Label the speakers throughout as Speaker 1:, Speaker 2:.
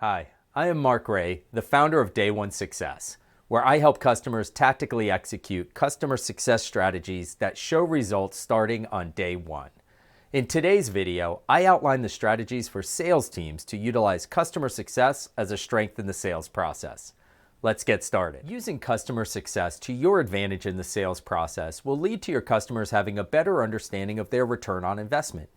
Speaker 1: Hi, I am Mark Ray, the founder of Day One Success, where I help customers tactically execute customer success strategies that show results starting on day one. In today's video, I outline the strategies for sales teams to utilize customer success as a strength in the sales process. Let's get started. Using customer success to your advantage in the sales process will lead to your customers having a better understanding of their return on investment.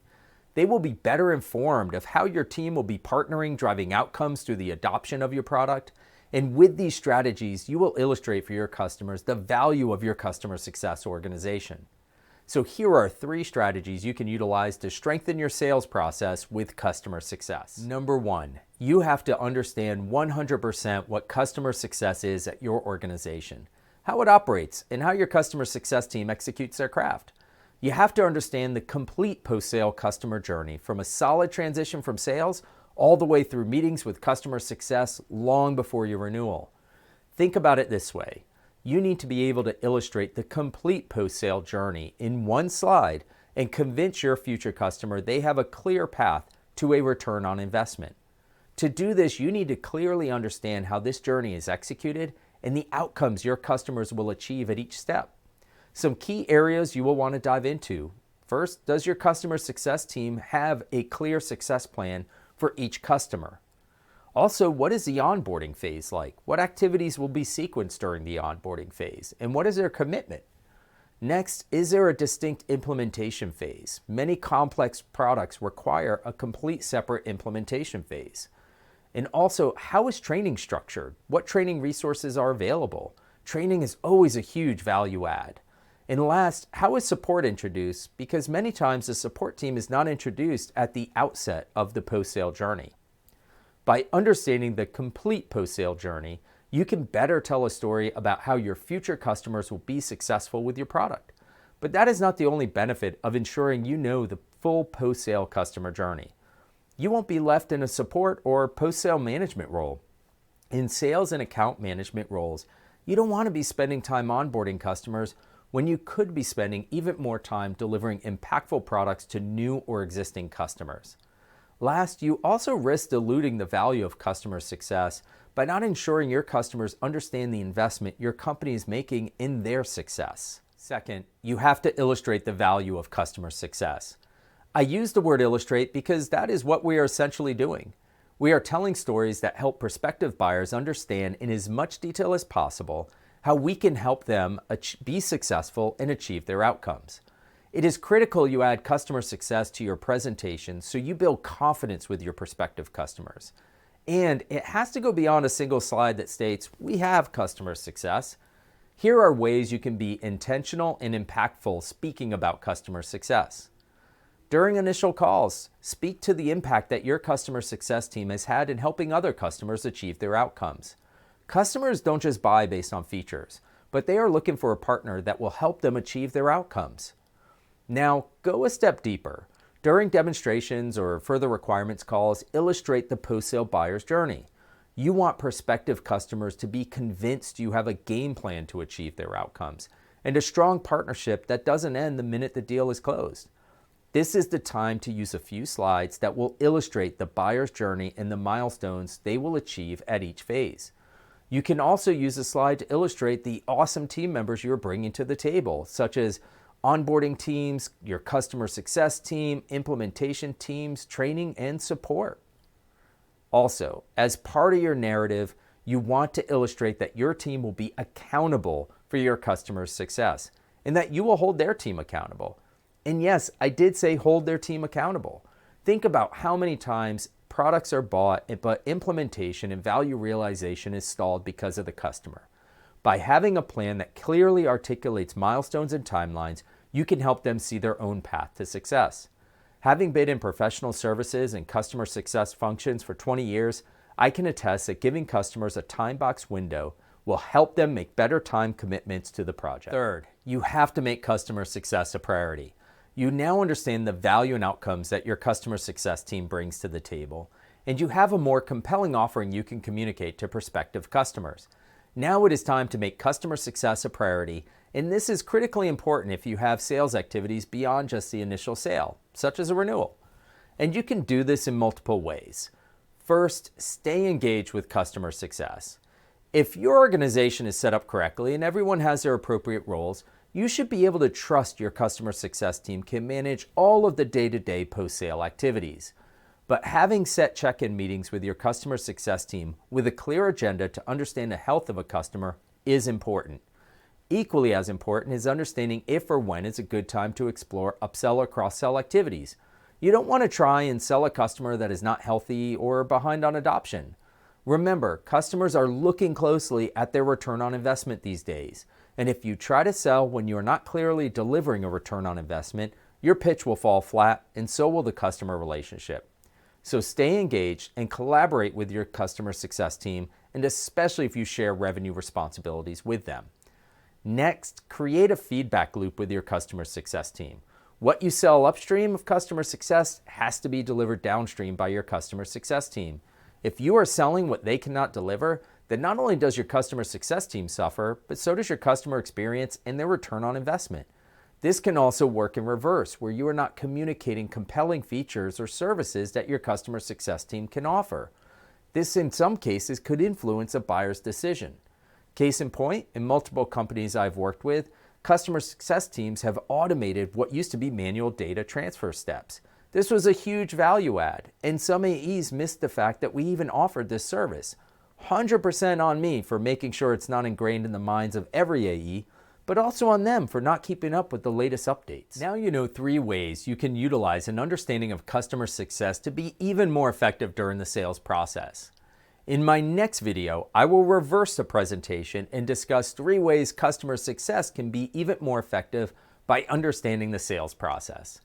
Speaker 1: They will be better informed of how your team will be partnering, driving outcomes through the adoption of your product. And with these strategies, you will illustrate for your customers the value of your customer success organization. So here are 3 strategies you can utilize to strengthen your sales process with customer success. Number 1, you have to understand 100% what customer success is at your organization, how it operates, and how your customer success team executes their craft. You have to understand the complete post-sale customer journey, from a solid transition from sales all the way through meetings with customer success long before your renewal. Think about it this way. You need to be able to illustrate the complete post-sale journey in one slide and convince your future customer they have a clear path to a return on investment. To do this, you need to clearly understand how this journey is executed and the outcomes your customers will achieve at each step. Some key areas you will want to dive into. First, does your customer success team have a clear success plan for each customer? Also, what is the onboarding phase like? What activities will be sequenced during the onboarding phase? And what is their commitment? Next, is there a distinct implementation phase? Many complex products require a complete separate implementation phase. And also, how is training structured? What training resources are available? Training is always a huge value add. And last, how is support introduced? Because many times the support team is not introduced at the outset of the post-sale journey. By understanding the complete post-sale journey, you can better tell a story about how your future customers will be successful with your product. But that is not the only benefit of ensuring you know the full post-sale customer journey. You won't be left in a support or post-sale management role. In sales and account management roles, you don't want to be spending time onboarding customers when you could be spending even more time delivering impactful products to new or existing customers. Last, you also risk diluting the value of customer success by not ensuring your customers understand the investment your company is making in their success. Second, you have to illustrate the value of customer success. I use the word illustrate because that is what we are essentially doing. We are telling stories that help prospective buyers understand in as much detail as possible how we can help them be successful and achieve their outcomes. It is critical you add customer success to your presentation so you build confidence with your prospective customers. And it has to go beyond a single slide that states, "We have customer success." Here are ways you can be intentional and impactful speaking about customer success. During initial calls, speak to the impact that your customer success team has had in helping other customers achieve their outcomes. Customers don't just buy based on features, but they are looking for a partner that will help them achieve their outcomes. Now, go a step deeper. During demonstrations or further requirements calls, illustrate the post-sale buyer's journey. You want prospective customers to be convinced you have a game plan to achieve their outcomes and a strong partnership that doesn't end the minute the deal is closed. This is the time to use a few slides that will illustrate the buyer's journey and the milestones they will achieve at each phase. You can also use a slide to illustrate the awesome team members you are bringing to the table, such as onboarding teams, your customer success team, implementation teams, training, and support. Also, as part of your narrative, you want to illustrate that your team will be accountable for your customers' success and that you will hold their team accountable. And yes, I did say hold their team accountable. Think about how many times products are bought, but implementation and value realization is stalled because of the customer. By having a plan that clearly articulates milestones and timelines, you can help them see their own path to success. Having been in professional services and customer success functions for 20 years, I can attest that giving customers a time box window will help them make better time commitments to the project. Third, you have to make customer success a priority. You now understand the value and outcomes that your customer success team brings to the table, and you have a more compelling offering you can communicate to prospective customers. Now it is time to make customer success a priority, and this is critically important if you have sales activities beyond just the initial sale, such as a renewal. And you can do this in multiple ways. First, stay engaged with customer success. If your organization is set up correctly and everyone has their appropriate roles, you should be able to trust your customer success team can manage all of the day-to-day post-sale activities. But having set check-in meetings with your customer success team with a clear agenda to understand the health of a customer is important. Equally as important is understanding if or when is a good time to explore upsell or cross-sell activities. You don't want to try and sell a customer that is not healthy or behind on adoption. Remember, customers are looking closely at their return on investment these days. And if you try to sell when you are not clearly delivering a return on investment, your pitch will fall flat and so will the customer relationship. So stay engaged and collaborate with your customer success team, and especially if you share revenue responsibilities with them. Next, create a feedback loop with your customer success team. What you sell upstream of customer success has to be delivered downstream by your customer success team. If you are selling what they cannot deliver, then not only does your customer success team suffer, but so does your customer experience and their return on investment. This can also work in reverse, where you are not communicating compelling features or services that your customer success team can offer. This, in some cases, could influence a buyer's decision. Case in point, in multiple companies I've worked with, customer success teams have automated what used to be manual data transfer steps. This was a huge value add, and some AEs missed the fact that we even offered this service. 100% on me for making sure it's not ingrained in the minds of every AE, but also on them for not keeping up with the latest updates. Now you know 3 ways you can utilize an understanding of customer success to be even more effective during the sales process. In my next video, I will reverse the presentation and discuss 3 ways customer success can be even more effective by understanding the sales process.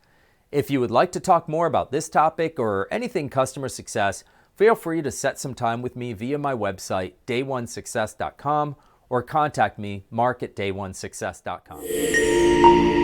Speaker 1: If you would like to talk more about this topic or anything customer success, feel free to set some time with me via my website, dayonesuccess.com, or contact me, mark@dayonesuccess.com.